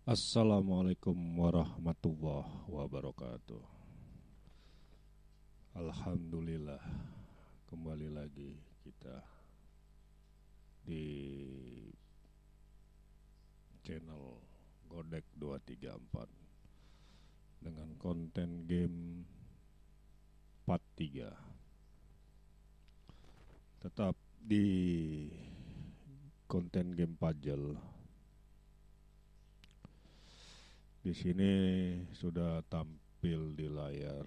Assalamualaikum warahmatullahi wabarakatuh. Alhamdulillah, kembali lagi kita di channel Godek 234 dengan konten game Part 3. Tetap di konten game puzzle. Di sini sudah tampil di layar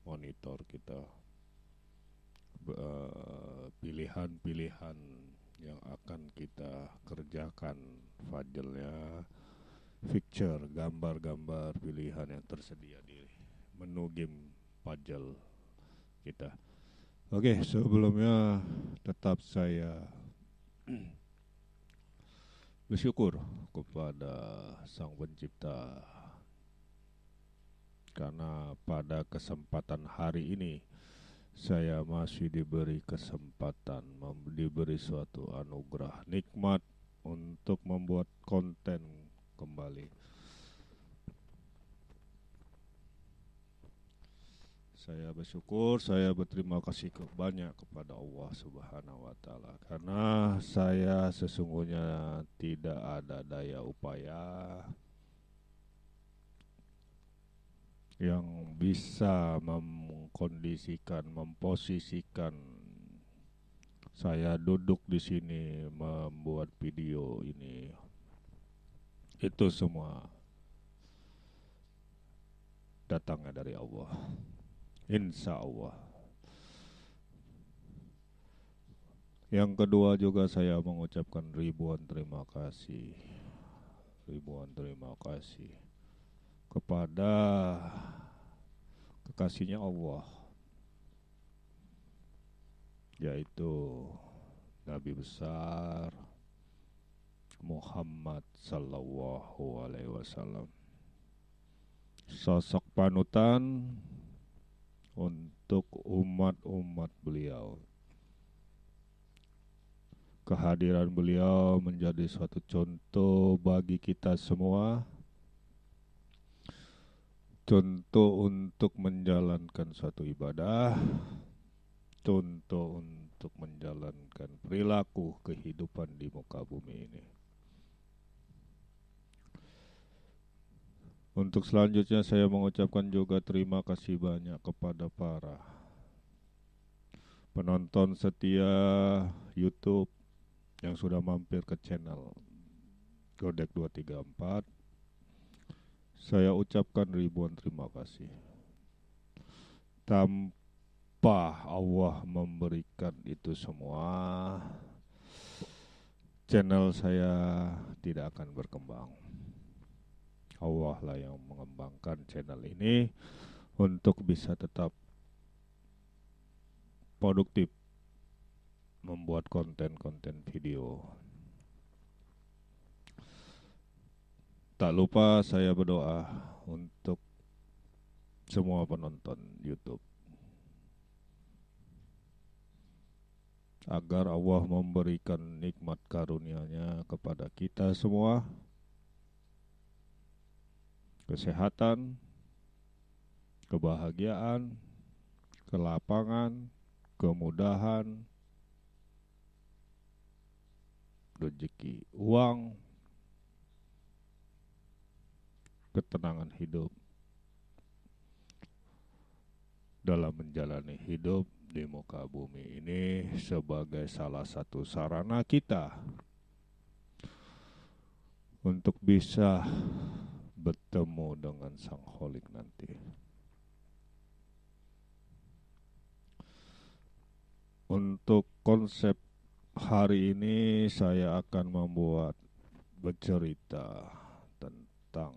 monitor kita pilihan-pilihan yang akan kita kerjakan. Puzzle-nya picture, gambar-gambar pilihan yang tersedia di menu game puzzle kita. Oke, sebelumnya tetap saya bersyukur kepada Sang Pencipta karena pada kesempatan hari ini saya masih diberi kesempatan, diberi suatu anugerah nikmat untuk membuat konten kembali. Saya bersyukur, saya berterima kasih banyak kepada Allah Subhanahu wa taala karena saya sesungguhnya tidak ada daya upaya yang bisa mengkondisikan, memposisikan saya duduk di sini membuat video ini. Itu semua datangnya dari Allah. Insya Allah. Yang kedua juga saya mengucapkan ribuan terima kasih kepada kekasihnya Allah, yaitu Nabi besar Muhammad sallallahu alaihi wasallam, sosok panutan untuk umat-umat beliau. Kehadiran beliau menjadi suatu contoh bagi kita semua, contoh untuk menjalankan suatu ibadah, contoh untuk menjalankan perilaku kehidupan di muka bumi ini. Untuk selanjutnya saya mengucapkan juga terima kasih banyak kepada para penonton setia YouTube yang sudah mampir ke channel Godek 234. Saya ucapkan ribuan terima kasih. Tanpa Allah memberikan itu semua, channel saya tidak akan berkembang. Allah lah yang mengembangkan channel ini untuk bisa tetap produktif membuat konten-konten video. Tak lupa saya berdoa untuk semua penonton YouTube agar Allah memberikan nikmat karunia-Nya kepada kita semua, kesehatan, kebahagiaan, kelapangan, kemudahan, rezeki, uang, ketenangan hidup dalam menjalani hidup di muka bumi ini sebagai salah satu sarana kita untuk bisa bertemu dengan Sang Kholik nanti. Untuk konsep hari ini saya akan bercerita tentang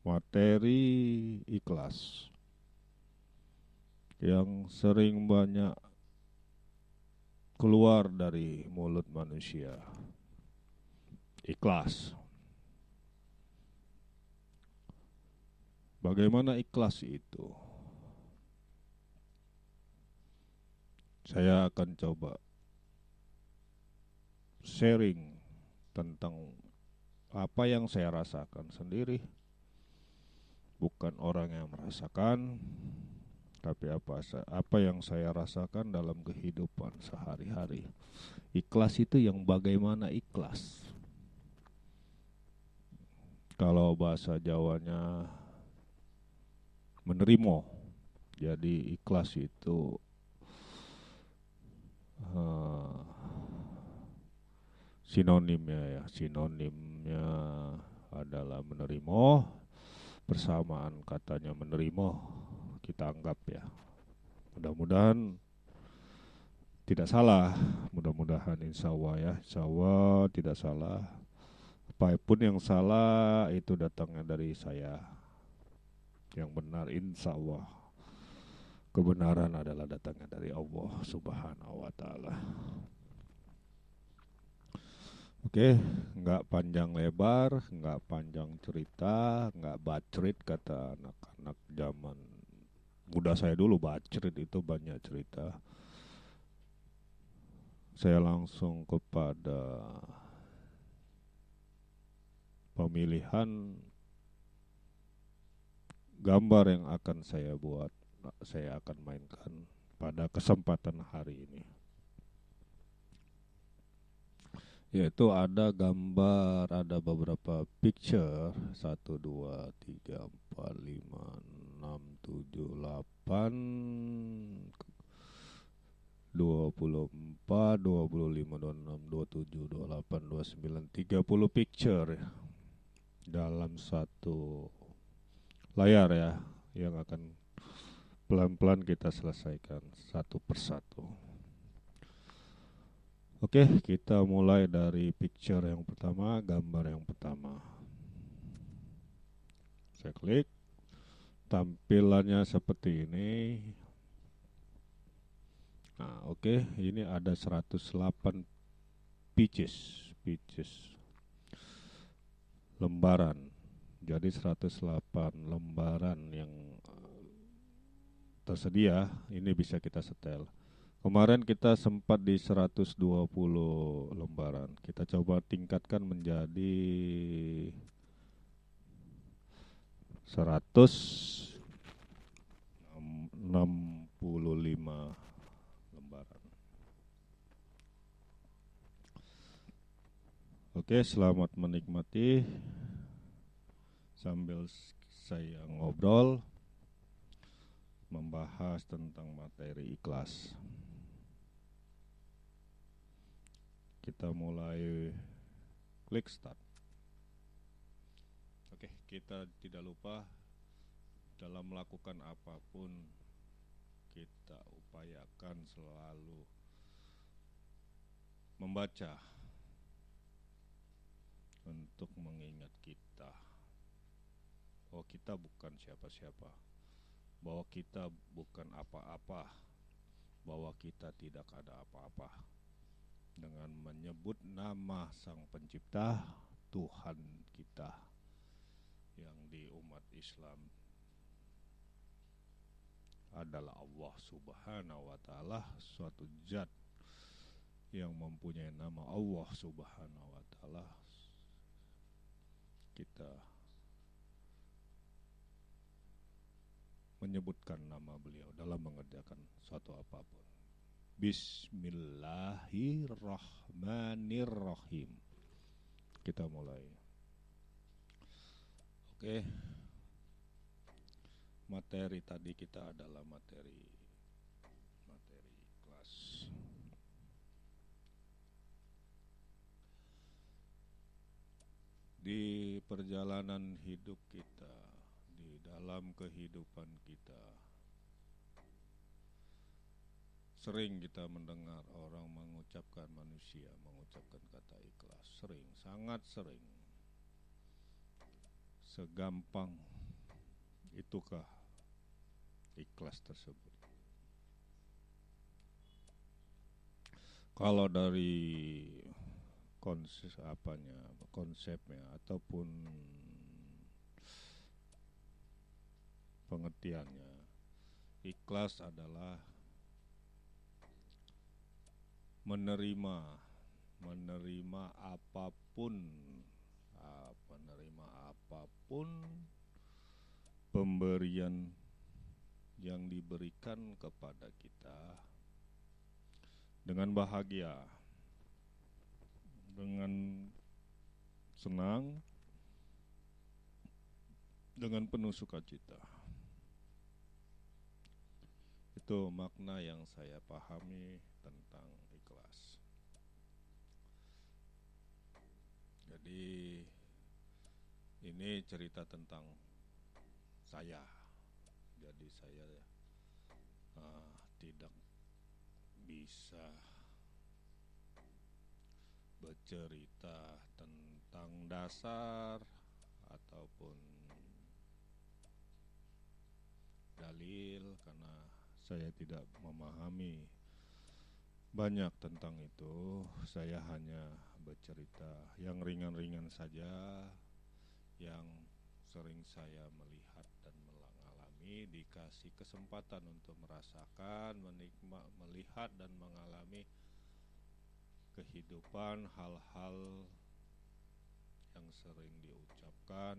materi ikhlas yang sering banyak keluar dari mulut manusia. Ikhlas. Bagaimana ikhlas itu? Saya akan coba sharing tentang apa yang saya rasakan sendiri, bukan orang yang merasakan, tapi apa yang saya rasakan dalam kehidupan sehari-hari. Ikhlas itu yang bagaimana ikhlas? Kalau bahasa Jawanya menerima. Jadi ikhlas itu sinonimnya adalah menerima, bersamaan katanya menerima, kita anggap ya. Mudah-mudahan tidak salah, mudah-mudahan insya Allah ya, insya Allah tidak salah. Apapun yang salah itu datangnya dari saya. Yang benar insya Allah, kebenaran adalah datangnya dari Allah Subhanahu wa ta'ala. Oke, nggak panjang lebar, nggak panjang cerita, nggak bacrit kata anak-anak zaman muda saya dulu. Bacrit itu banyak cerita. Saya langsung kepada pemilihan gambar yang akan saya buat, saya akan mainkan pada kesempatan hari ini. Yaitu ada gambar, ada beberapa picture 1, 2, 3, 4, 5, 6, 7, 8, 24, 25, 26, 27, 28, 29, 30 picture ya, dalam satu layar ya, yang akan pelan-pelan kita selesaikan satu persatu. Oke, kita mulai dari picture yang pertama, gambar yang pertama. Saya klik, tampilannya seperti ini. Nah, oke, ini ada 108 pieces lembaran. Jadi 108 lembaran yang tersedia, ini bisa kita setel. Kemarin kita sempat di 120 lembaran. Kita coba tingkatkan menjadi 165 lembaran. Oke, selamat menikmati sambil saya ngobrol membahas tentang materi ikhlas. Kita mulai, klik start. Oke, kita tidak lupa dalam melakukan apapun kita upayakan selalu membaca untuk mengingat kita bahwa kita bukan siapa-siapa, bahwa kita bukan apa-apa, bahwa kita tidak ada apa-apa. Dengan menyebut nama Sang Pencipta, Tuhan kita yang di umat Islam adalah Allah Subhanahu wa ta'ala, suatu zat yang mempunyai nama Allah Subhanahu wa ta'ala. Kita menyebutkan nama beliau dalam mengerjakan suatu apapun. Bismillahirrahmanirrahim. Kita mulai. Oke. Materi tadi kita adalah materi kelas. Di perjalanan hidup kita, di dalam kehidupan kita, sering kita mendengar orang manusia mengucapkan kata ikhlas. Sering, sangat sering. Segampang itukah ikhlas tersebut? Kalau dari konsepnya ataupun pengertiannya, ikhlas adalah menerima apapun menerima apapun pemberian yang diberikan kepada kita dengan bahagia, dengan senang, dengan penuh sukacita. Itu makna yang saya pahami tentang ikhlas. Jadi ini cerita tentang saya. Jadi saya tidak bisa bercerita tentang dasar ataupun dalil karena saya tidak memahami banyak tentang itu. Saya hanya bercerita yang ringan-ringan saja, yang sering saya melihat dan mengalami, dikasih kesempatan untuk merasakan, melihat dan mengalami kehidupan, hal-hal yang sering diucapkan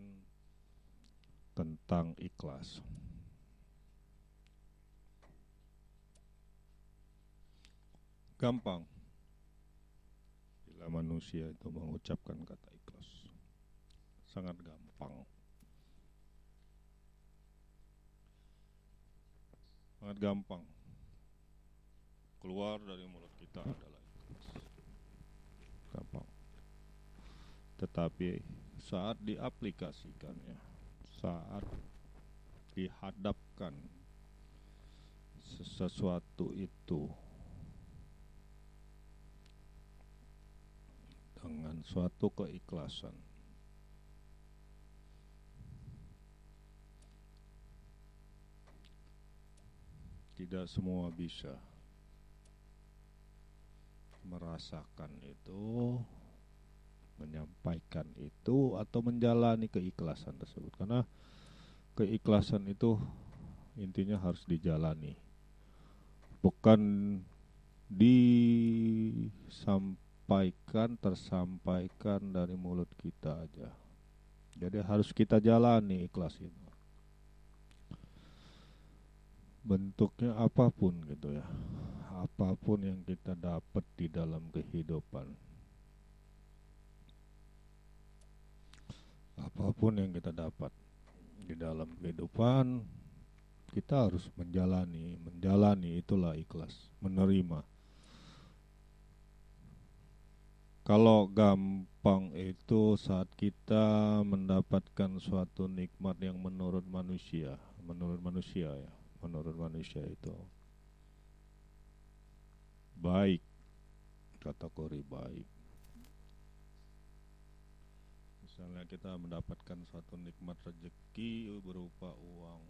tentang ikhlas. Gampang bila manusia itu mengucapkan kata ikhlas, sangat gampang, sangat gampang. Keluar dari mulut kita adalah ikhlas, gampang. Tetapi saat diaplikasikannya, saat dihadapkan sesuatu itu dengan suatu keikhlasan, tidak semua bisa merasakan itu, menyampaikan itu, atau menjalani keikhlasan tersebut. Karena keikhlasan itu intinya harus dijalani, bukan tersampaikan dari mulut kita aja. Jadi harus kita jalani ikhlas itu, bentuknya apapun gitu ya, apapun yang kita dapat di dalam kehidupan, apapun yang kita dapat di dalam kehidupan, kita harus menjalani itulah ikhlas, menerima. Kalau gampang itu saat kita mendapatkan suatu nikmat yang menurut manusia itu baik, kategori baik. Misalnya kita mendapatkan suatu nikmat rezeki berupa uang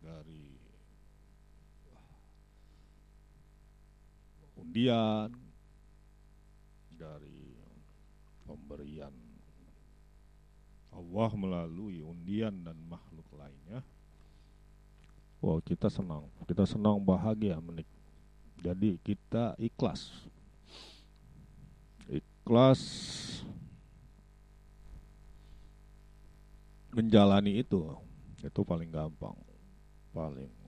dari undian, dari pemberian Allah melalui undian dan makhluk lainnya. Wow, kita senang, bahagia, jadi kita ikhlas menjalani itu paling gampang,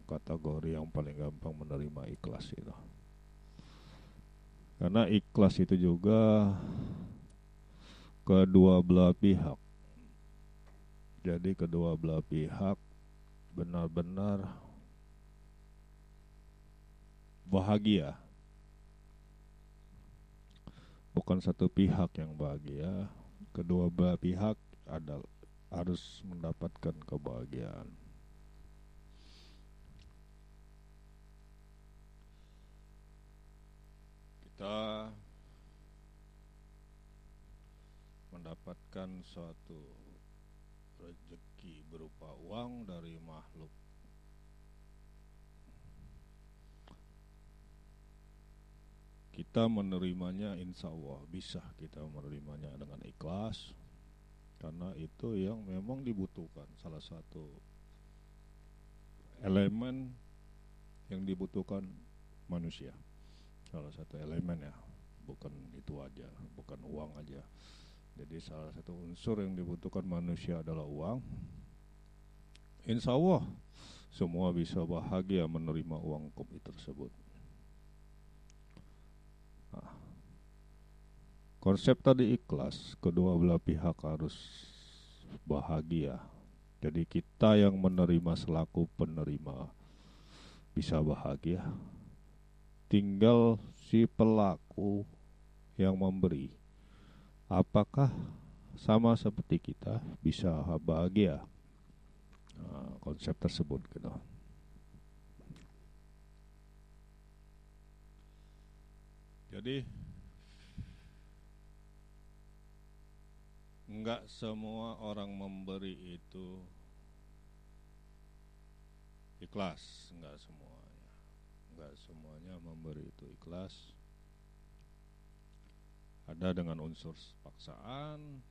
kategori yang paling gampang menerima ikhlas itu. Karena ikhlas itu juga kedua belah pihak. Jadi kedua belah pihak benar-benar bahagia. Bukan satu pihak yang bahagia, kedua belah pihak harus mendapatkan kebahagiaan. Kita mendapatkan suatu rezeki berupa uang dari makhluk, kita menerimanya, insya Allah bisa kita menerimanya dengan ikhlas, karena itu yang memang dibutuhkan, salah satu elemen yang dibutuhkan manusia, salah satu elemen ya bukan itu aja, bukan uang aja. Jadi salah satu unsur yang dibutuhkan manusia adalah uang. Insya Allah semua bisa bahagia menerima uang kopi tersebut. Nah, konsep tadi ikhlas, kedua belah pihak harus bahagia. Jadi kita yang menerima selaku penerima bisa bahagia. Tinggal si pelaku yang memberi, apakah sama seperti kita bisa bahagia. Nah, konsep tersebut gitu. Jadi enggak semua orang memberi itu ikhlas, enggak semuanya. Enggak semuanya memberi itu ikhlas. Ada dengan unsur paksaan,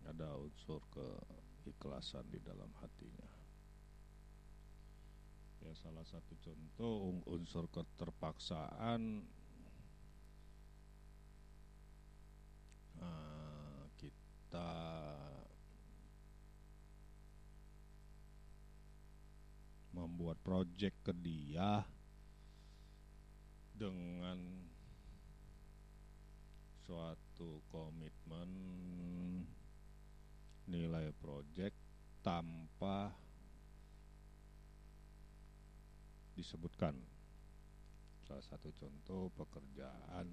ada unsur keikhlasan di dalam hatinya. Ya, salah satu contoh unsur keterpaksaan, kita membuat project ke dia dengan suatu komitmen nilai project tanpa disebutkan. Salah satu contoh pekerjaan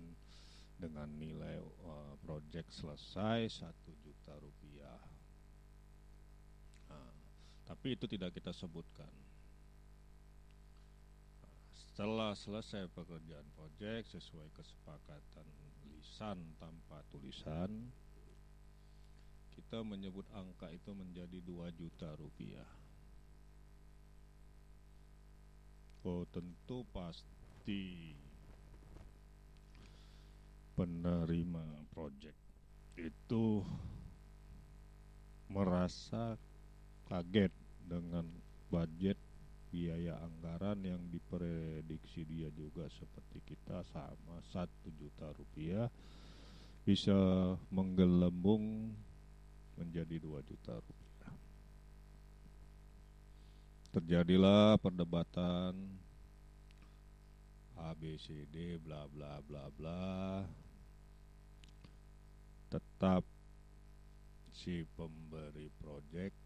dengan nilai project selesai 1 juta rupiah. Nah, tapi itu tidak kita sebutkan. Setelah selesai pekerjaan project sesuai kesepakatan lisan tanpa tulisan, kita menyebut angka itu menjadi 2 juta rupiah. Oh, tentu pasti penerima project itu merasa kaget dengan budget biaya anggaran yang diprediksi dia juga seperti kita, sama 1 juta rupiah bisa menggelembung menjadi 2 juta rupiah. Terjadilah perdebatan A, B, C, D, bla bla bla bla. Tetap si pemberi project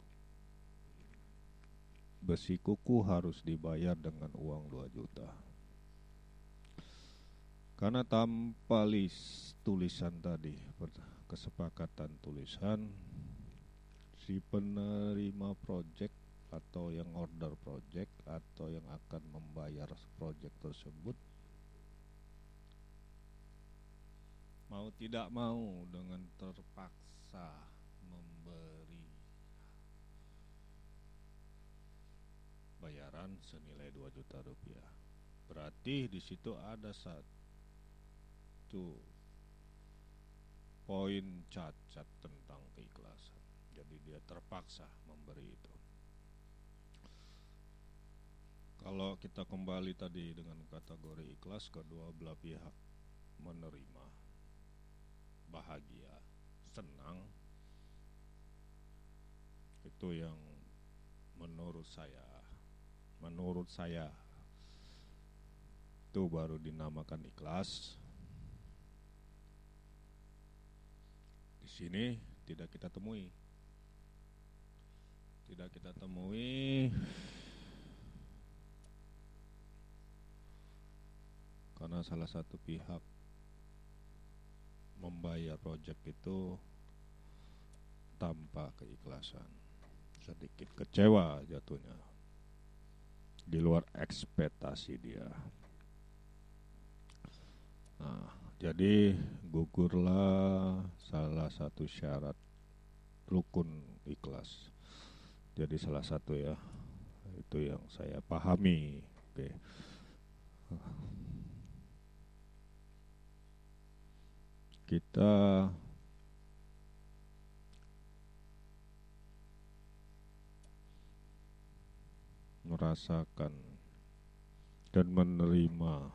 bersikukuh harus dibayar dengan uang 2 juta. Karena tanpa tulisan tadi, kesepakatan tulisan, si penerima project atau yang order project atau yang akan membayar project tersebut mau tidak mau dengan terpaksa memberi bayaran senilai 2 juta rupiah. Berarti di situ ada satu poin cacat tentang keikhlasan. Jadi dia terpaksa memberi itu. Kalau kita kembali tadi dengan kategori ikhlas, kedua belah pihak menerima, bahagia, senang, itu yang menurut saya itu baru dinamakan ikhlas. Di sini tidak kita temui karena salah satu pihak membayar project itu tanpa keikhlasan, sedikit kecewa jatuhnya, di luar ekspektasi dia. Nah, jadi gugurlah salah satu syarat rukun ikhlas. Jadi salah satu ya, itu yang saya pahami. Oke. Kita merasakan dan menerima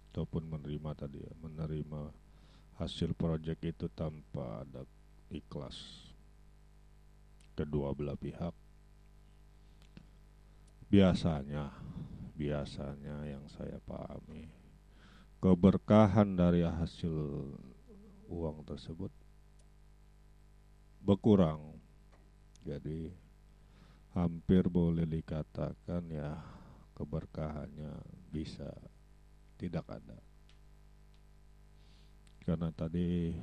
ataupun menerima tadi ya, menerima hasil proyek itu tanpa ada ikhlas kedua belah pihak. Biasanya yang saya pahami, keberkahan dari hasil uang tersebut berkurang. Jadi hampir boleh dikatakan ya keberkahannya bisa tidak ada. Karena tadi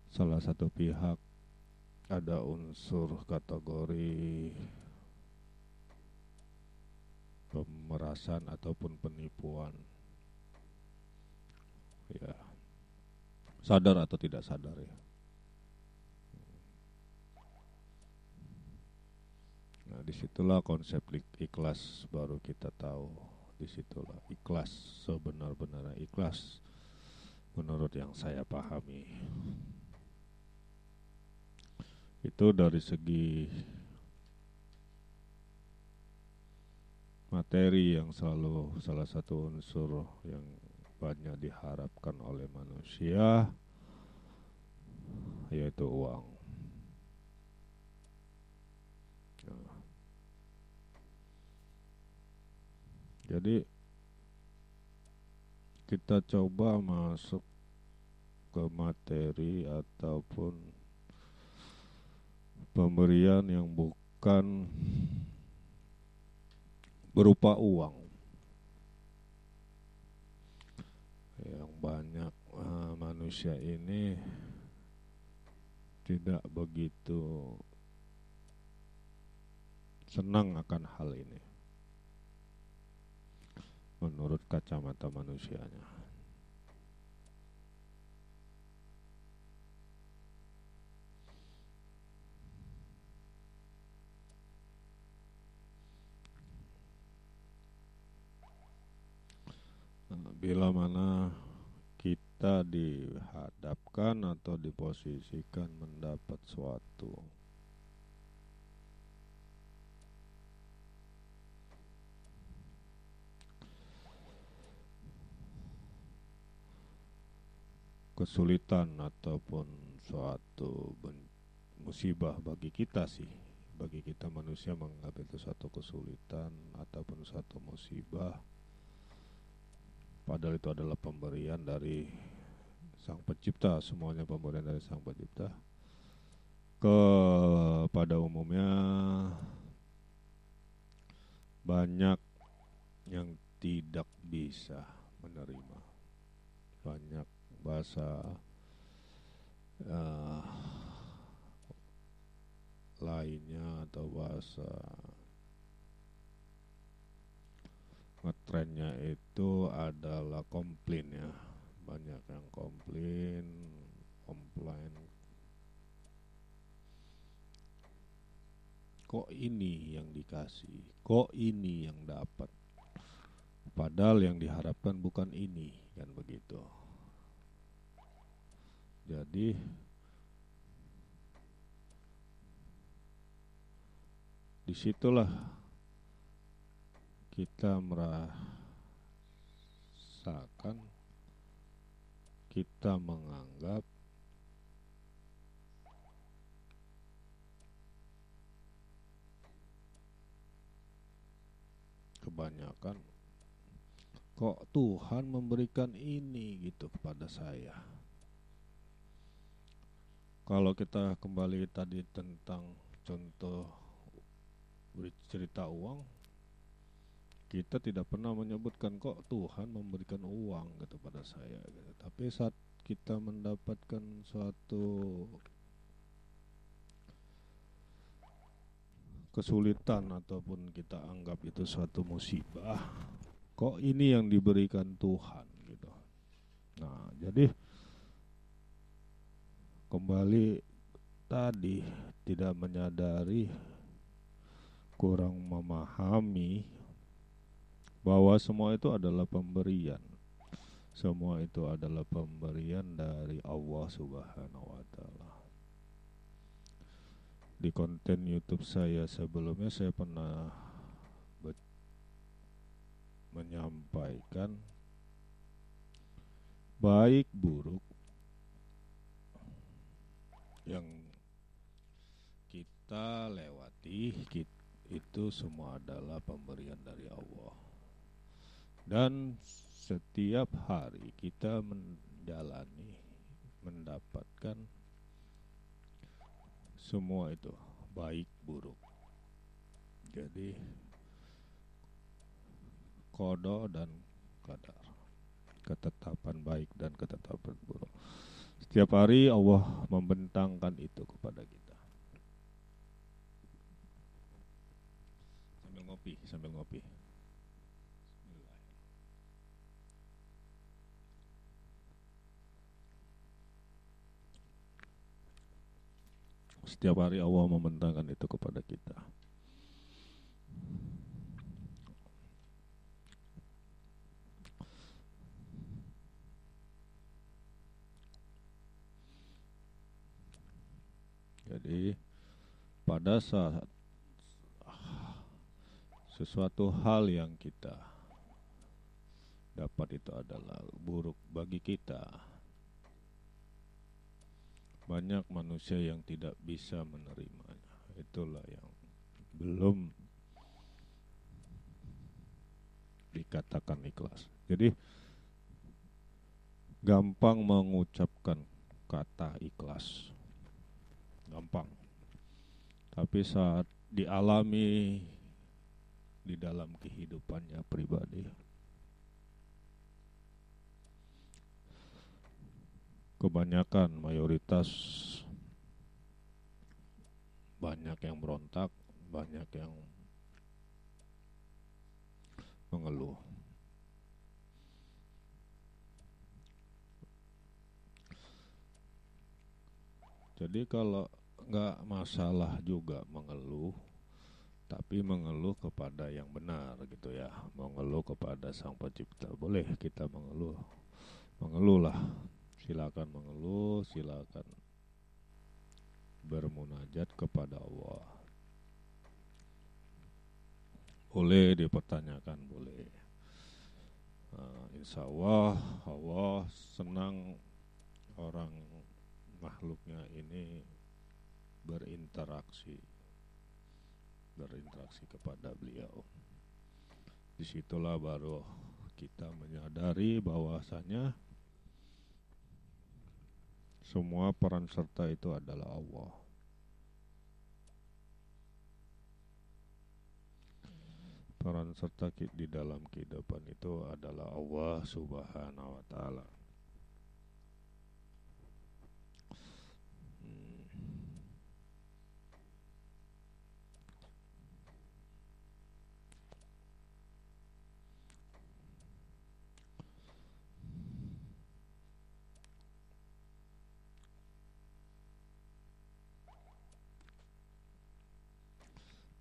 salah satu pihak ada unsur kategori pemerasan ataupun penipuan. Ya, sadar atau tidak sadar ya. Nah, disitulah konsep ikhlas baru kita tahu. Disitulah ikhlas, sebenar-benarnya ikhlas menurut yang saya pahami. Itu dari segi materi yang selalu salah satu unsur yang banyak diharapkan oleh manusia, yaitu uang. Nah, jadi kita coba masuk ke materi ataupun pemberian yang bukan berupa uang. Yang banyak manusia ini tidak begitu senang akan hal ini menurut kacamata manusianya. Bila mana kita dihadapkan atau diposisikan mendapat suatu kesulitan ataupun suatu musibah bagi kita sih, bagi kita manusia menganggap itu suatu kesulitan ataupun suatu musibah, padahal itu adalah pemberian dari Sang Pencipta. Semuanya pemberian dari Sang Pencipta. Pada umumnya banyak yang tidak bisa menerima. Banyak bahasa lainnya atau bahasa ngetrennya itu adalah komplain ya. Banyak yang komplain. Kok ini yang dikasih, kok ini yang dapat, padahal yang diharapkan bukan ini, kan begitu. Jadi disitulah kita merasakan, kita menganggap kebanyakan kok Tuhan memberikan ini gitu kepada saya. Kalau kita kembali tadi tentang contoh bercerita uang, kita tidak pernah menyebutkan kok Tuhan memberikan uang gitu pada saya gitu. Tapi saat kita mendapatkan suatu kesulitan ataupun kita anggap itu suatu musibah, kok ini yang diberikan Tuhan gitu. Nah, jadi kembali tadi tidak menyadari, kurang memahami bahwa semua itu adalah pemberian. Semua itu adalah pemberian dari Allah Subhanahu wa Ta'ala. Di konten YouTube saya sebelumnya saya pernah menyampaikan baik buruk yang kita lewati itu semua adalah pemberian dari Allah. Dan setiap hari kita menjalani, mendapatkan semua itu baik buruk. Jadi qada dan qadar, ketetapan baik dan ketetapan buruk. Setiap hari Allah membentangkan itu kepada kita. Sambil ngopi. Setiap hari Allah membentangkan itu kepada kita. Jadi pada saat sesuatu hal yang kita dapat itu adalah buruk bagi kita, banyak manusia yang tidak bisa menerimanya. Itulah yang belum dikatakan ikhlas. Jadi gampang mengucapkan kata ikhlas, gampang. Tapi saat dialami di dalam kehidupannya pribadi, kebanyakan mayoritas banyak yang berontak, banyak yang mengeluh. Jadi kalau nggak masalah juga mengeluh, tapi mengeluh kepada yang benar gitu ya, mengeluh kepada Sang Pencipta. Boleh kita mengeluh, mengeluhlah, silakan mengeluh, silakan bermunajat kepada Allah. Boleh dipertanyakan, boleh. Insya Allah senang orang makhluknya ini berinteraksi kepada beliau. Disitulah baru kita menyadari bahwasanya semua peran serta itu adalah Allah. Peran serta di dalam kehidupan itu adalah Allah Subhanahu wa Ta'ala.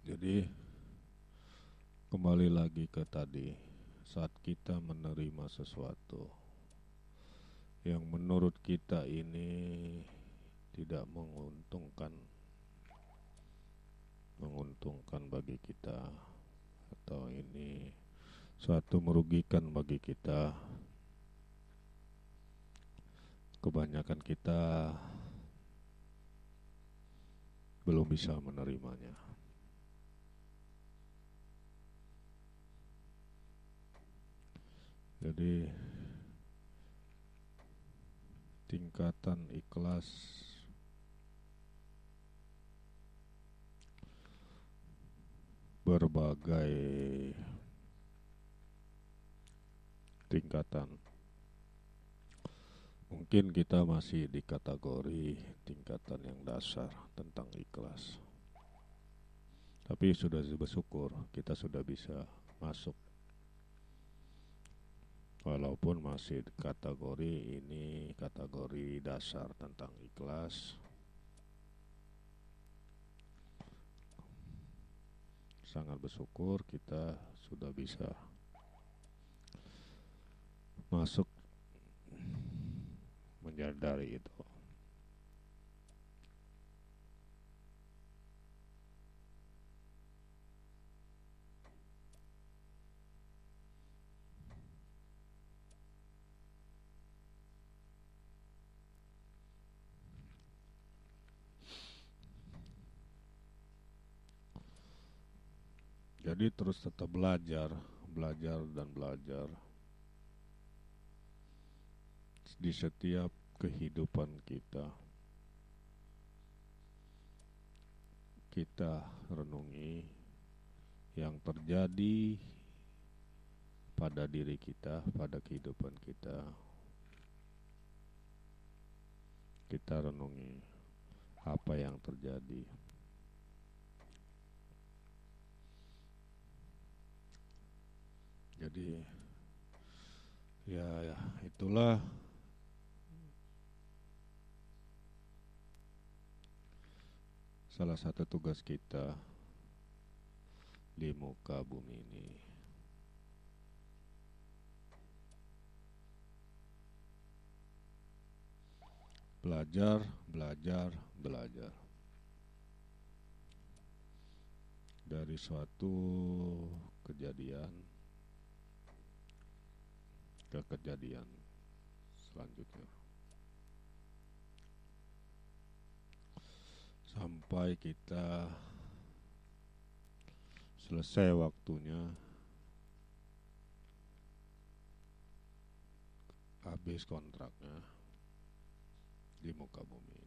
Jadi kembali lagi ke tadi, saat kita menerima sesuatu yang menurut kita ini tidak menguntungkan bagi kita, atau ini suatu merugikan bagi kita, kebanyakan kita belum bisa menerimanya. Jadi tingkatan ikhlas berbagai tingkatan. Mungkin kita masih di kategori tingkatan yang dasar tentang ikhlas. Tapi sudah bersyukur kita sudah bisa masuk. Walaupun masih kategori ini kategori dasar tentang ikhlas, sangat bersyukur kita sudah bisa masuk menyadari itu. Jadi terus tetap belajar, belajar dan belajar di setiap kehidupan kita. Kita renungi yang terjadi pada diri kita, pada kehidupan kita. Kita renungi apa yang terjadi. Jadi ya itulah salah satu tugas kita di muka bumi ini. Belajar, belajar, belajar dari suatu kejadian ke kejadian selanjutnya, sampai kita selesai waktunya, habis kontraknya di muka bumi ini.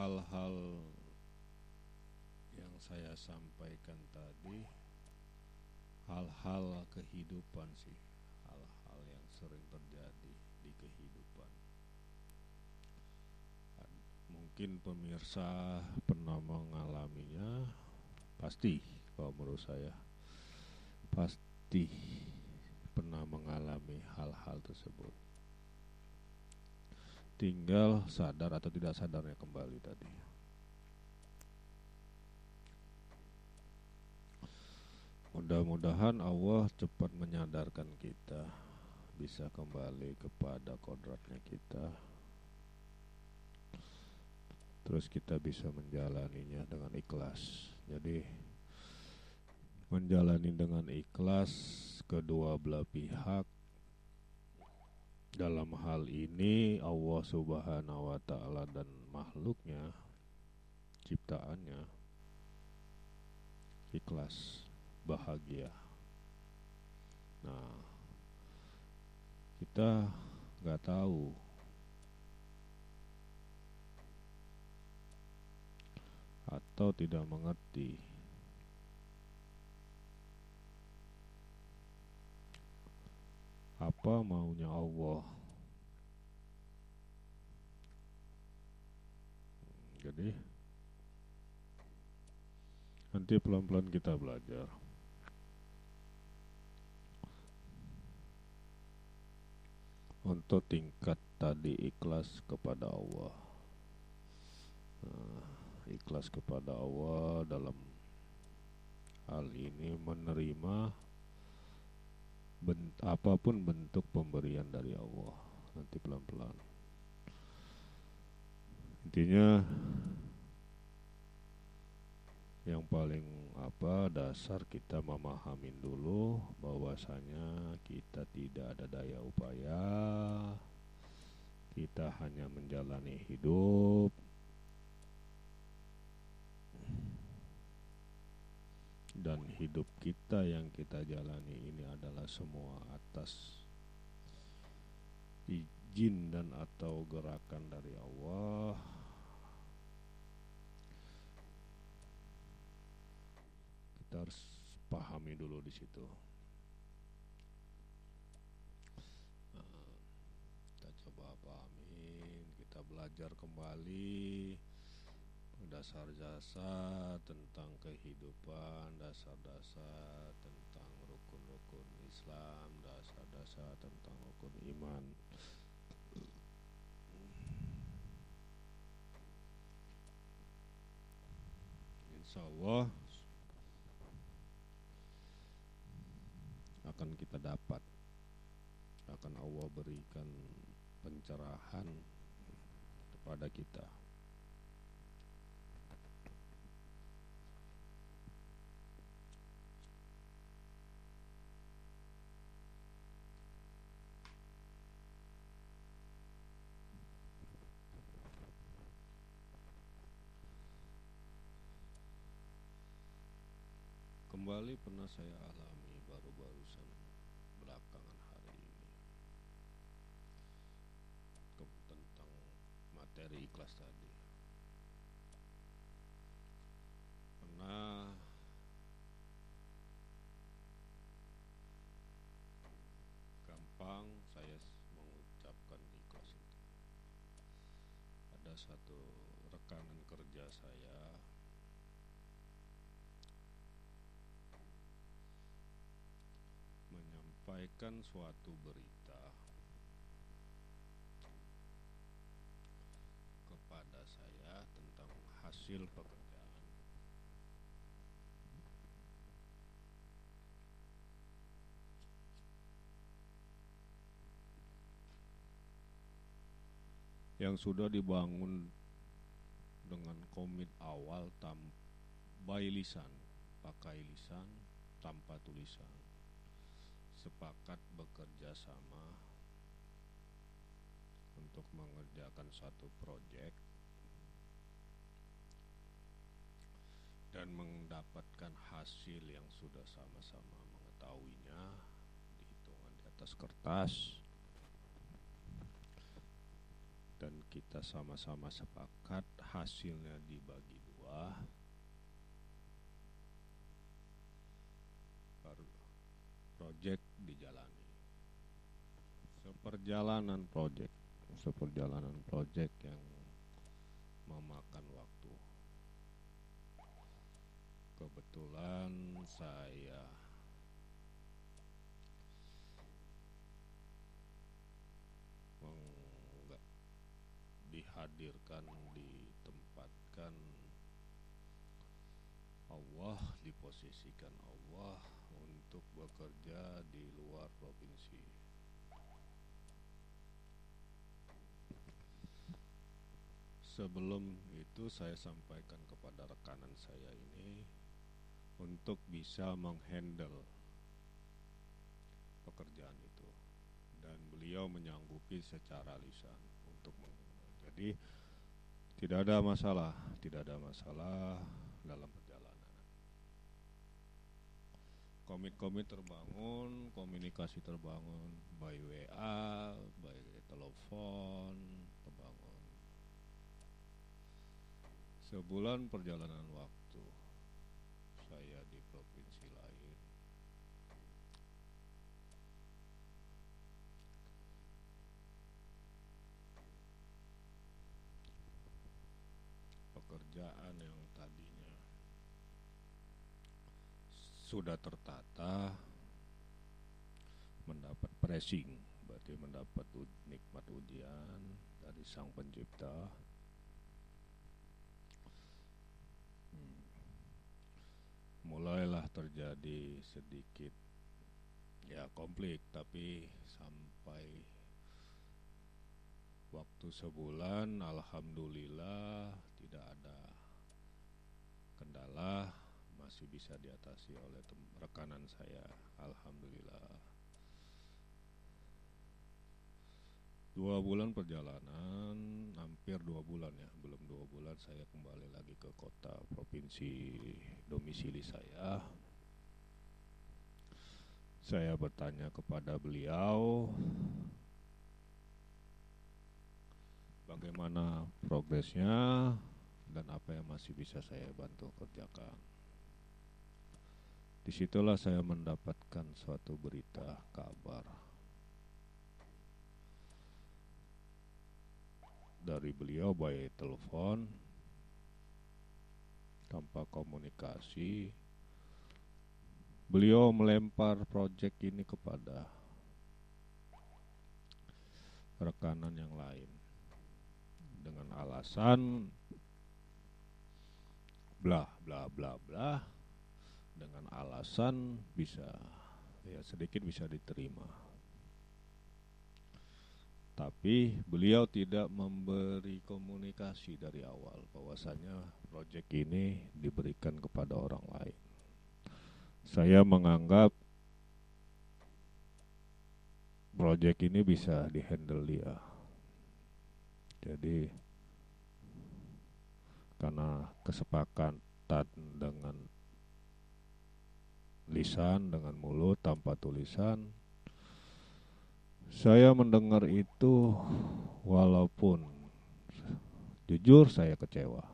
Hal-hal yang saya sampaikan tadi hal-hal kehidupan sih, hal-hal yang sering terjadi di kehidupan. Mungkin pemirsa pernah mengalaminya, pasti kalau menurut saya pasti pernah mengalami hal-hal tersebut. Tinggal sadar atau tidak sadarnya kembali tadi. Mudah-mudahan Allah cepat menyadarkan kita, bisa kembali kepada kodratnya kita, terus kita bisa menjalaninya dengan ikhlas. Jadi menjalani dengan ikhlas kedua belah pihak. Dalam hal ini Allah Subhanahu wa ta'ala dan makhluknya, ciptaannya, ikhlas, bahagia. Nah, kita gak tahu atau tidak mengerti apa maunya Allah. Jadi nanti pelan-pelan kita belajar untuk tingkat tadi ikhlas kepada Allah. Ikhlas kepada Allah dalam hal ini menerima apapun bentuk pemberian dari Allah. Nanti pelan-pelan. Intinya yang paling dasar kita memahamin dulu bahwasanya kita tidak ada daya upaya, kita hanya menjalani hidup dan hidup kita yang kita jalani ini adalah semua atas izin dan atau gerakan dari Allah. Kita harus pahami dulu di situ. Kita coba pahamin, kita belajar kembali dasar-dasar tentang kehidupan, dasar-dasar tentang rukun-rukun Islam, dasar-dasar tentang rukun iman. Insya Allah akan kita dapat, akan Allah berikan pencerahan kepada kita. Kembali pernah saya alami baru-barusan belakangan hari ini tentang materi ikhlas tadi. Pernah gampang saya mengucapkan ikhlas itu. Ada satu rekanan kerja saya menyampaikan suatu berita kepada saya tentang hasil pekerjaan yang sudah dibangun dengan komit awal by lisan, pakai lisan, tanpa tulisan, sepakat bekerja sama untuk mengerjakan satu proyek dan mendapatkan hasil yang sudah sama-sama mengetahuinya, dihitungan di atas kertas, dan kita sama-sama sepakat hasilnya dibagi dua, baru proyek dijalani. Seperjalanan proyek yang memakan waktu. Kebetulan saya dihadirkan, ditempatkan Allah, diposisikan Allah untuk bekerja di luar provinsi. Sebelum itu saya sampaikan kepada rekanan saya ini untuk bisa menghandle pekerjaan itu, dan beliau menyanggupi secara lisan untuk jadi tidak ada masalah dalam perjalanan. Komit terbangun, komunikasi terbangun, by WA, by telepon terbangun. Sebulan perjalanan waktu saya di provinsi lain, pekerjaan yang tadinya sudah tertata mendapat pressing, berarti mendapat nikmat ujian dari Sang Pencipta. Mulailah terjadi sedikit konflik, tapi sampai waktu sebulan alhamdulillah tidak ada kendala, masih bisa diatasi oleh rekanan saya, alhamdulillah. 2 bulan perjalanan, hampir 2 bulan ya, belum 2 bulan saya kembali lagi ke kota provinsi domisili saya. Saya bertanya kepada beliau bagaimana progresnya dan apa yang masih bisa saya bantu kerjakan. Disitulah saya mendapatkan suatu berita, kabar dari beliau by telepon, tanpa komunikasi. Beliau melempar proyek ini kepada rekanan yang lain dengan alasan bla bla bla bla, dengan alasan bisa sedikit bisa diterima. Tapi beliau tidak memberi komunikasi dari awal bahwasanya proyek ini diberikan kepada orang lain. Saya menganggap proyek ini bisa dihandle dia. Jadi karena kesepakatan dengan lisan, dengan mulut tanpa tulisan, saya mendengar itu walaupun jujur saya kecewa.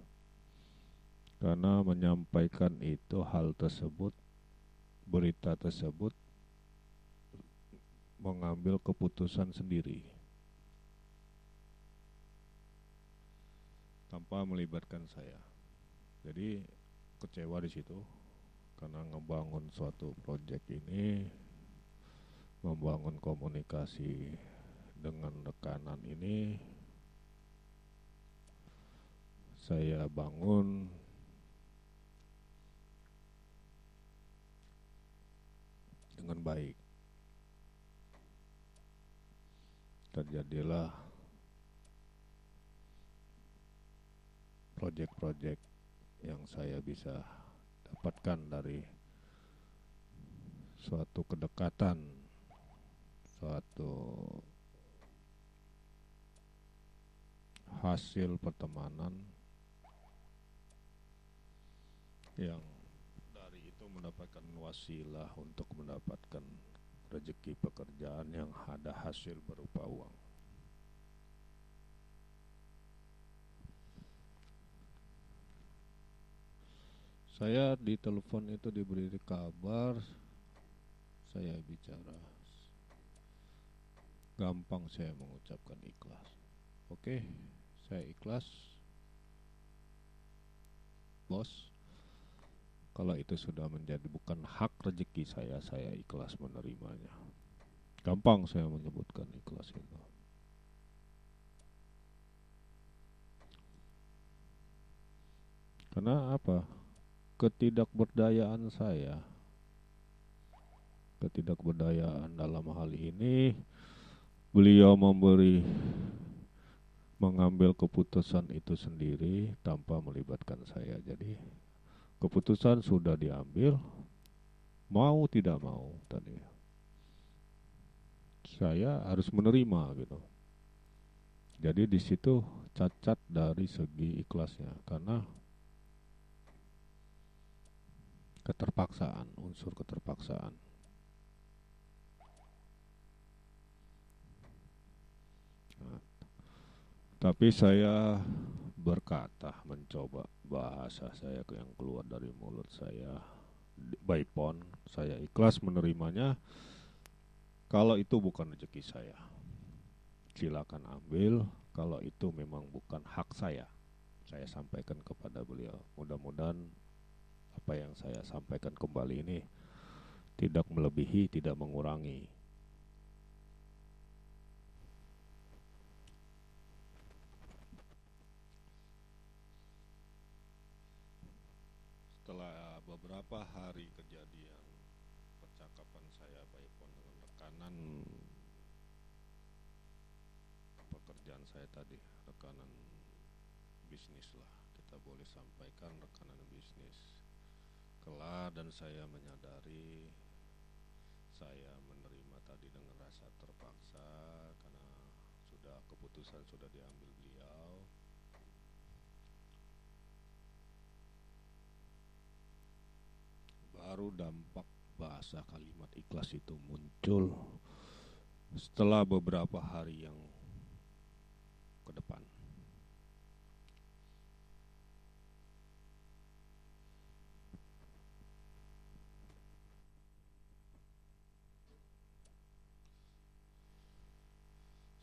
Karena menyampaikan itu hal tersebut, berita tersebut mengambil keputusan sendiri tanpa melibatkan saya. Jadi kecewa di situ karena ngebangun suatu proyek ini, membangun komunikasi dengan rekanan ini, saya bangun dengan baik. Terjadilah proyek-proyek yang saya bisa dapatkan dari suatu kedekatan, suatu hasil pertemanan yang dari itu mendapatkan wasilah untuk mendapatkan rezeki pekerjaan yang ada hasil berupa uang. Saya di telepon itu diberi kabar, saya bicara, gampang saya mengucapkan ikhlas. Oke, saya ikhlas, bos. Kalau itu sudah menjadi bukan hak rezeki saya ikhlas menerimanya. Gampang saya menyebutkan ikhlas itu. Karena apa? Ketidakberdayaan saya, ketidakberdayaan dalam hal ini, beliau mengambil keputusan itu sendiri tanpa melibatkan saya. Jadi keputusan sudah diambil, mau tidak mau tadi saya harus menerima gitu. Jadi di situ cacat dari segi ikhlasnya karena keterpaksaan, unsur keterpaksaan. Nah, tapi saya berkata, mencoba bahasa saya yang keluar dari mulut saya, by phone, saya ikhlas menerimanya. Kalau itu bukan rezeki saya, silakan ambil. Kalau itu memang bukan hak saya sampaikan kepada beliau. Mudah-mudahan apa yang saya sampaikan kembali ini tidak melebihi, tidak mengurangi. Setelah beberapa hari kejadian percakapan saya by phone dengan rekanan pekerjaan saya tadi, rekanan bisnis lah, kita boleh sampaikan rekanan bisnis. Kelar dan saya menyadari saya menerima tadi dengan rasa terpaksa karena keputusan sudah diambil beliau. Baru dampak bahasa kalimat ikhlas itu muncul setelah beberapa hari yang ke depan.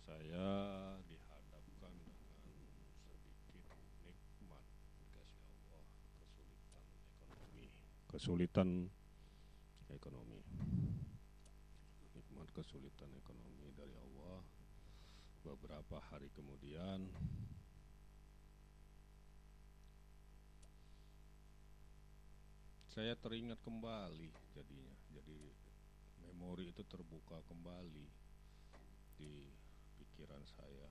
Saya dihadapkan dengan sedikit nikmat dikasih Allah, kesulitan ekonomi, nikmat kesulitan ekonomi dari Allah. Beberapa hari kemudian saya teringat kembali jadinya, jadi memori itu terbuka kembali di pikiran saya.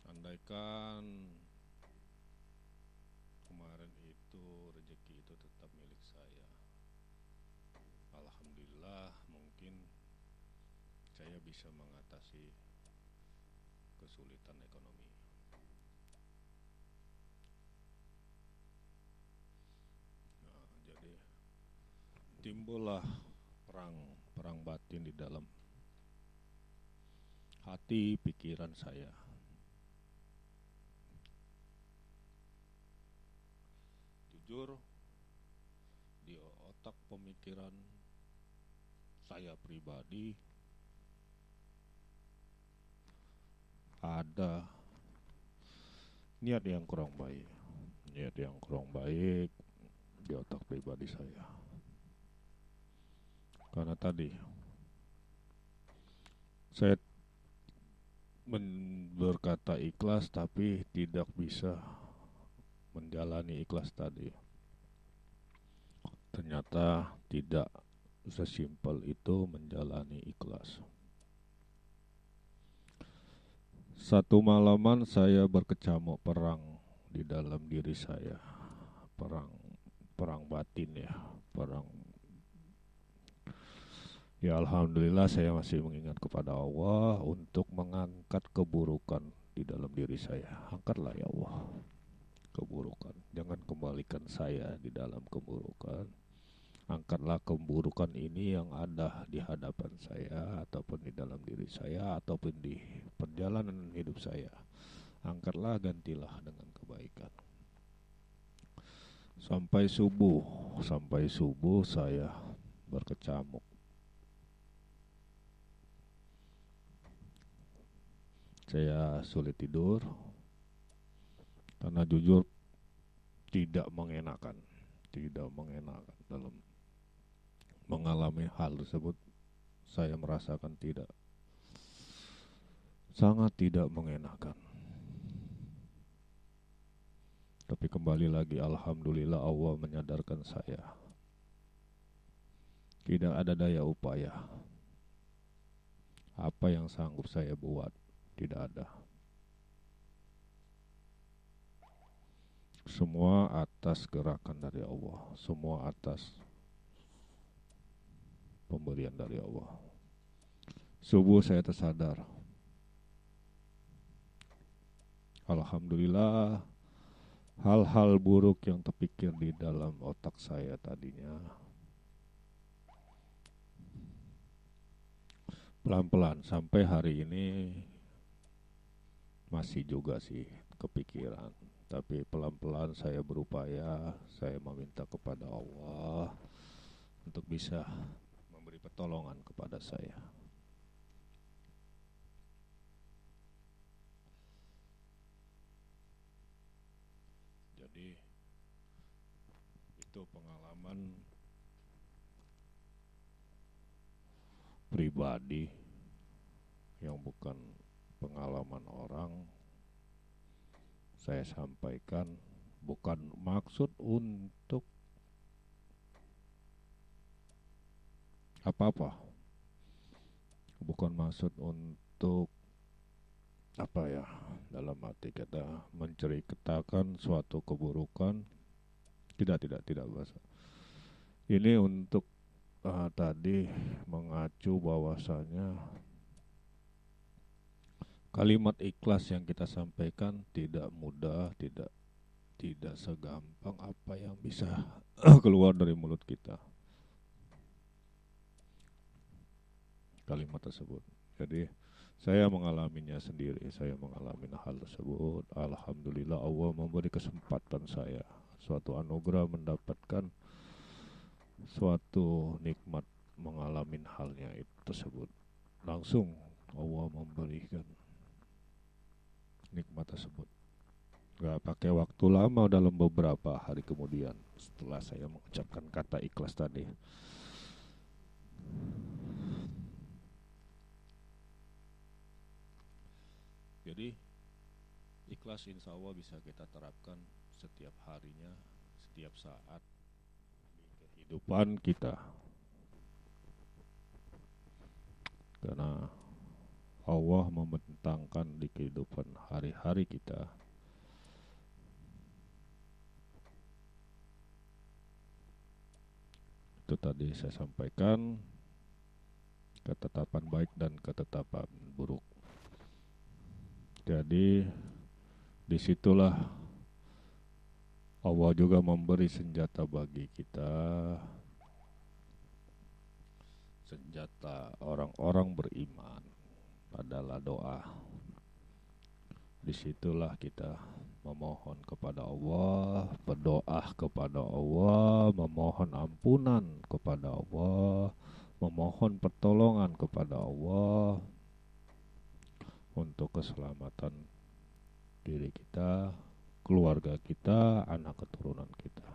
Andaikan kemarin itu rezeki itu tetap milik saya, alhamdulillah mungkin saya bisa mengatasi kesulitan ekonomi. Nah, jadi timbullah perang batin di dalam hati pikiran saya. Jujur, di otak pemikiran saya pribadi ada niat yang kurang baik. Niat yang kurang baik di otak pribadi saya. Karena tadi saya berkata ikhlas tapi tidak bisa menjalani ikhlas tadi. Ternyata tidak sesimpel itu menjalani ikhlas. Satu malaman saya berkecamuk perang di dalam diri saya. Perang batin ya, perang. Ya alhamdulillah saya masih mengingat kepada Allah untuk mengangkat keburukan di dalam diri saya. Angkatlah ya Allah keburukan. Jangan kembalikan saya di dalam keburukan. Angkatlah keburukan ini yang ada di hadapan saya, ataupun di dalam diri saya, ataupun di perjalanan hidup saya. Angkatlah, gantilah dengan kebaikan. Sampai subuh saya berkecamuk. Saya sulit tidur karena jujur tidak mengenakan dalam mengalami hal tersebut. Saya merasakan sangat tidak mengenakan. Tapi kembali lagi alhamdulillah Allah menyadarkan saya. Tidak ada daya upaya. Apa yang sanggup saya buat, tidak ada. Semua atas gerakan dari Allah, semua atas pemberian dari Allah. Subuh saya tersadar. Alhamdulillah, hal-hal buruk yang terpikir di dalam otak saya tadinya pelan-pelan sampai hari ini masih juga sih kepikiran. Tapi pelan-pelan saya berupaya, saya meminta kepada Allah untuk bisa memberi pertolongan kepada saya. Jadi itu pengalaman pribadi yang bukan pengalaman orang. Saya sampaikan bukan maksud untuk apa-apa, bukan maksud untuk apa ya, dalam arti kata menceritakan suatu keburukan. Tidak bahasa. Ini untuk tadi mengacu bahwasanya kalimat ikhlas yang kita sampaikan tidak mudah, tidak segampang apa yang bisa keluar dari mulut kita. Kalimat tersebut. Jadi saya mengalaminya sendiri, saya mengalami hal tersebut. Alhamdulillah Allah memberi kesempatan saya suatu anugerah mendapatkan suatu nikmat mengalami halnya itu tersebut. Langsung Allah memberikan nikmat tersebut. Gak pakai waktu lama, dalam beberapa hari kemudian setelah saya mengucapkan kata ikhlas tadi. Jadi ikhlas insya Allah bisa kita terapkan setiap harinya, setiap saat di kehidupan kita. Karena Allah membentangkan di kehidupan hari-hari kita itu tadi saya sampaikan, ketetapan baik dan ketetapan buruk. Jadi disitulah Allah juga memberi senjata bagi kita, senjata orang-orang beriman adalah doa. Disitulah kita memohon kepada Allah, berdoa kepada Allah, memohon ampunan kepada Allah, memohon pertolongan kepada Allah untuk keselamatan diri kita, keluarga kita, anak keturunan kita.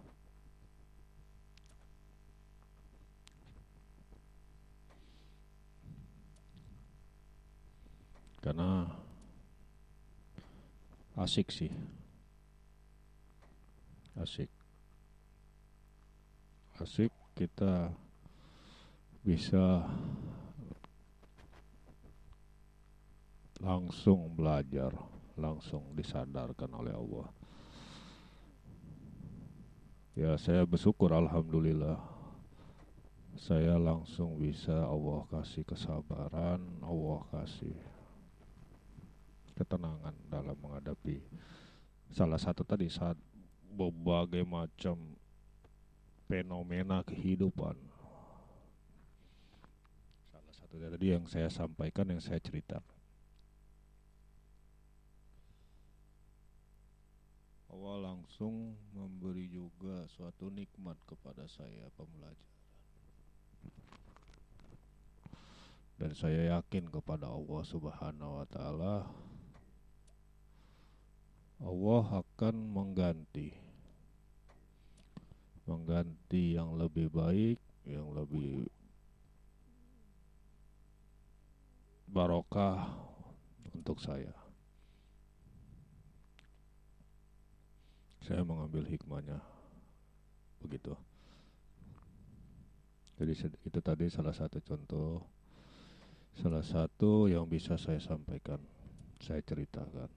Karena asik sih, asik kita bisa langsung belajar, langsung disadarkan oleh Allah. Ya, saya bersyukur, alhamdulillah saya langsung bisa Allah kasih kesabaran, Allah kasih ketenangan dalam menghadapi salah satu tadi saat berbagai macam fenomena kehidupan. Salah satu tadi yang saya sampaikan, yang saya ceritakan. Allah langsung memberi juga suatu nikmat kepada saya, pembelajaran. Dan saya yakin kepada Allah Subhanahu wa Ta'ala, Allah akan mengganti yang lebih baik, yang lebih barokah untuk saya. Saya mengambil hikmahnya begitu. Jadi itu tadi salah satu contoh, salah satu yang bisa saya sampaikan, saya ceritakan.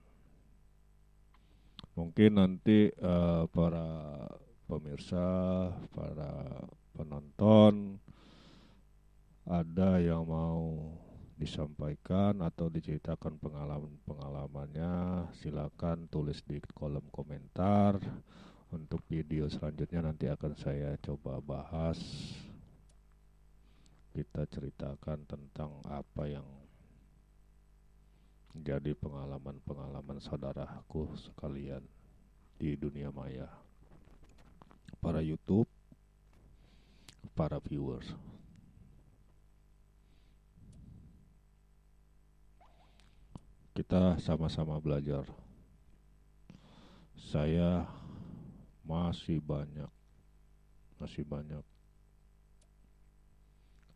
Mungkin nanti para pemirsa, para penonton ada yang mau disampaikan atau diceritakan pengalamannya, silakan tulis di kolom komentar. Untuk video selanjutnya nanti akan saya coba bahas, kita ceritakan tentang apa yang menjadi pengalaman-pengalaman saudaraku sekalian di dunia maya, para YouTube, para viewers. Kita sama-sama belajar. Saya masih banyak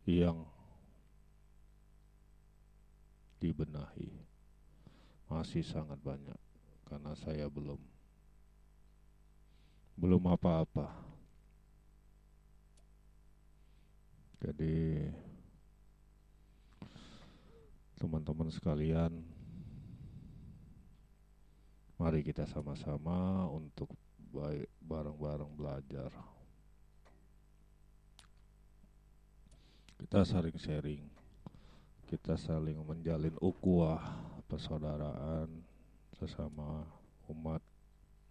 yang dibenahi, masih sangat banyak, karena saya belum apa-apa. Jadi teman-teman sekalian, mari kita sama-sama untuk bareng-bareng belajar. Kita saling sharing, kita saling menjalin ukhuwah persaudaraan sesama umat,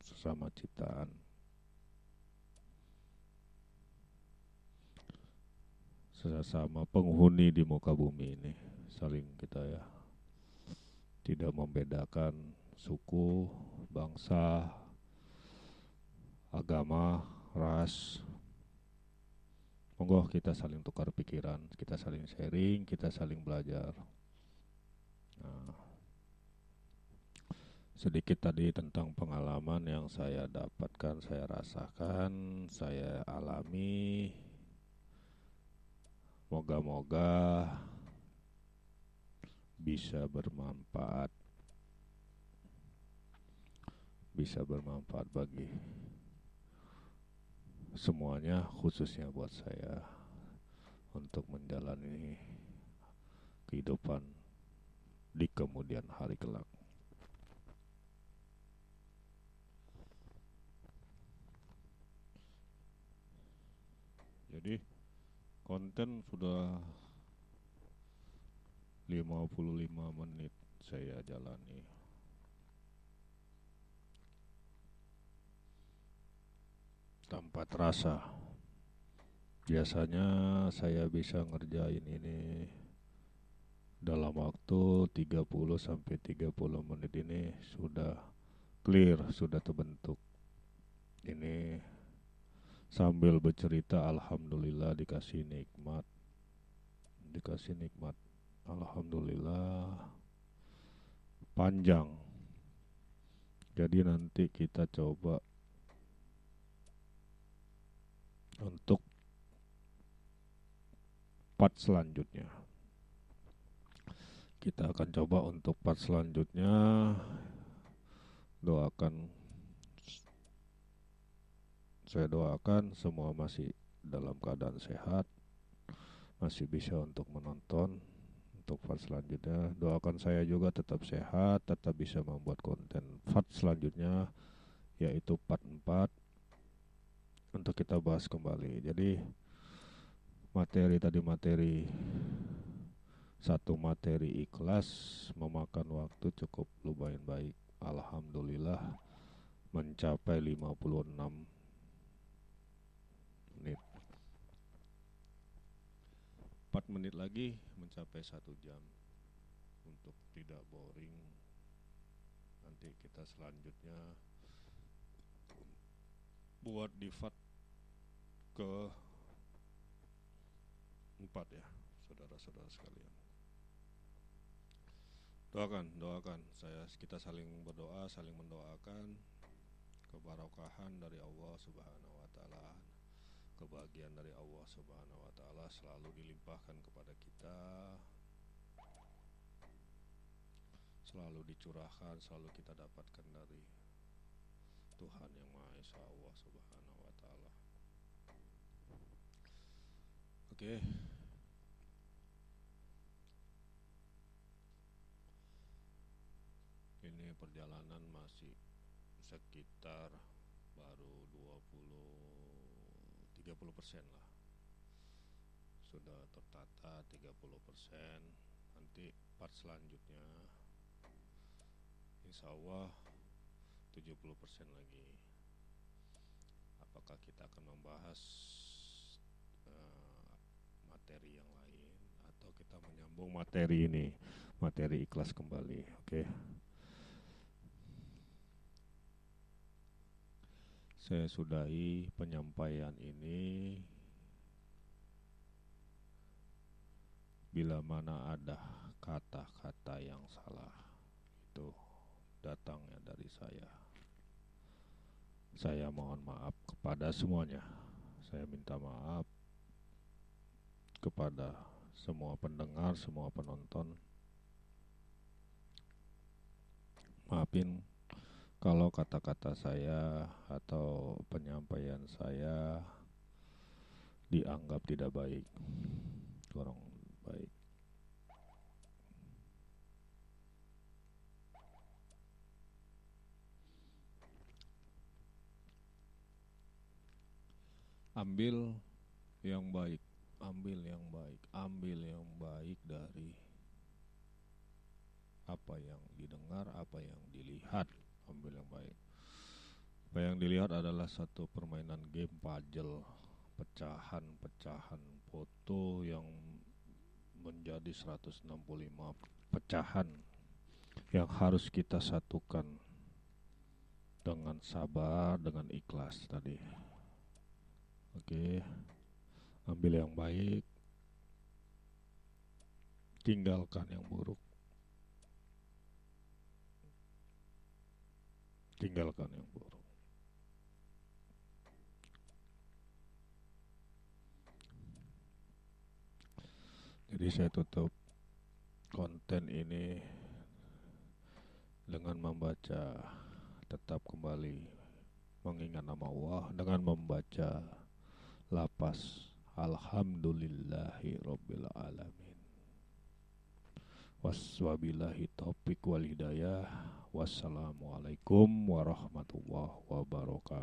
sesama ciptaan. Sesama penghuni di muka bumi ini, saling kita ya, tidak membedakan suku, bangsa, agama, ras. Monggo kita saling tukar pikiran, kita saling sharing, kita saling belajar. Nah, sedikit tadi tentang pengalaman yang saya dapatkan, saya rasakan, saya alami. Moga-moga bisa bermanfaat bagi semuanya, khususnya buat saya untuk menjalani kehidupan di kemudian hari kelak. Jadi konten sudah 55 menit saya jalani. Tanpa terasa. Biasanya saya bisa ngerjain ini dalam waktu 30 sampai 30 menit ini sudah clear, sudah terbentuk. Ini sambil bercerita alhamdulillah dikasih nikmat. Alhamdulillah panjang. Jadi nanti kita coba untuk part selanjutnya. Kita akan coba untuk part selanjutnya. Saya doakan semua masih dalam keadaan sehat, masih bisa untuk menonton untuk part selanjutnya. Doakan saya juga tetap sehat, tetap bisa membuat konten part selanjutnya, yaitu part 4 untuk kita bahas kembali. Jadi satu materi ikhlas memakan waktu cukup lumayan baik. Alhamdulillah mencapai 56 menit. 4 menit lagi mencapai 1 jam. Untuk tidak boring, nanti kita selanjutnya buat di part ke 4 ya, saudara-saudara sekalian. Doakan kita saling berdoa, saling mendoakan keberkahan dari Allah Subhanahu wa taala, kebahagiaan dari Allah Subhanahu wa taala selalu dilimpahkan kepada kita, selalu dicurahkan, selalu kita dapatkan dari Tuhan yang Maha Esa, Allah Subhanahu wa taala. Oke. Ini perjalanan masih sekitar baru 30% lah. Sudah tertata 30%. Nanti part selanjutnya insya Allah 70% lagi. Apakah kita akan membahas materi yang lain atau kita menyambung materi ini, materi ikhlas kembali. Oke. Saya sudahi penyampaian ini. Bila mana ada kata-kata yang salah, itu datangnya dari saya. Saya mohon maaf kepada semuanya. Saya minta maaf kepada semua pendengar, semua penonton. Maafin kalau kata-kata saya atau penyampaian saya dianggap tidak baik, kurang baik. Ambil yang baik, ambil yang baik dari apa yang didengar, apa yang dilihat. Ambil yang baik. Apa yang dilihat adalah satu permainan game puzzle, pecahan-pecahan foto yang menjadi 165 pecahan yang harus kita satukan dengan sabar, dengan ikhlas tadi. Oke. Ambil yang baik, tinggalkan yang buruk. Tinggalkan yang buruk. Jadi saya tutup konten ini dengan membaca, tetap kembali mengingat nama Allah dengan membaca lafaz Alhamdulillahi Rabbil Alamin. Wabillahi taufiq wal hidayah. Wassalamualaikum warahmatullahi wabarakatuh.